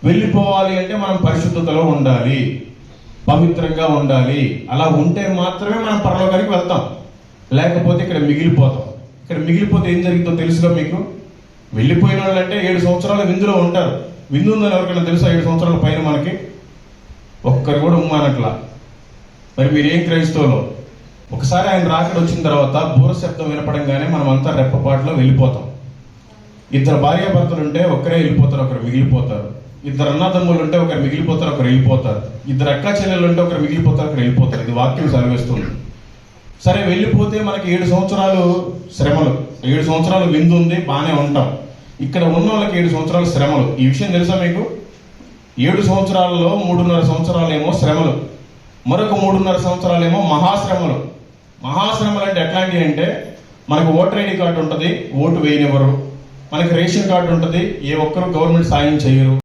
వెళ్ళిపోవాలి అంటే మనం పరిశుద్ధతలో ఉండాలి, పవిత్రంగా ఉండాలి. అలా ఉంటే మాత్రమే మనం పరలోకానికి వెళ్తాం, లేకపోతే ఇక్కడ మిగిలిపోతాం. ఇక్కడ మిగిలిపోతే ఏం జరుగుతుందో తెలుసుగా మీకు? వెళ్ళిపోయిన వాళ్ళు అంటే 7 సంవత్సరాలు విందులో ఉంటారు. విందు ఉందని ఎవరికైనా తెలుసా? 7 సంవత్సరాల పైన మనకి ఒక్కరు కూడా ఉమ్మానట్లా. మరి మీరేం క్రైస్తవులో? ఒకసారి ఆయన రాకడ వచ్చిన తర్వాత బూర శబ్దం వినపడంగానే మనం అంతా రెప్పపాటులో వెళ్ళిపోతాం. 2 భార్యాభర్తలు ఉంటే ఒకరే వెళ్ళిపోతారు, ఒకరు మిగిలిపోతారు. 2 అన్నదమ్ములు ఉంటే ఒకరు మిగిలిపోతారు, ఒకరు వెళ్ళిపోతారు. 2 అక్కా చెల్లెలు ఉంటే ఒకరు మిగిలిపోతారు, ఒకరు వెళ్ళిపోతారు. ఇది వాక్యం సెలవిస్తుంది. సరే, వెళ్ళిపోతే మనకి 7 సంవత్సరాలు శ్రమలు, 7 సంవత్సరాలు విందు ఉంది, బాగానే ఉంటాం. ఇక్కడ ఉన్న వాళ్ళకి 7 సంవత్సరాలు శ్రమలు. ఈ విషయం తెలుసా మీకు? 7 సంవత్సరాలలో 3.5 సంవత్సరాలేమో శ్రమలు, మరొక 3.5 సంవత్సరాలేమో మహాశ్రమలు. మహాశ్రమలు అంటే ఎట్లాంటివి అంటే, మనకు ఓటర్ ఐడి కార్డు ఉంటుంది, ఓటు వేయనివ్వరు. మనకి రేషన్ కార్డు ఉంటుంది, ఏ ఒక్కరు గవర్నమెంట్ సాయం చేయరు.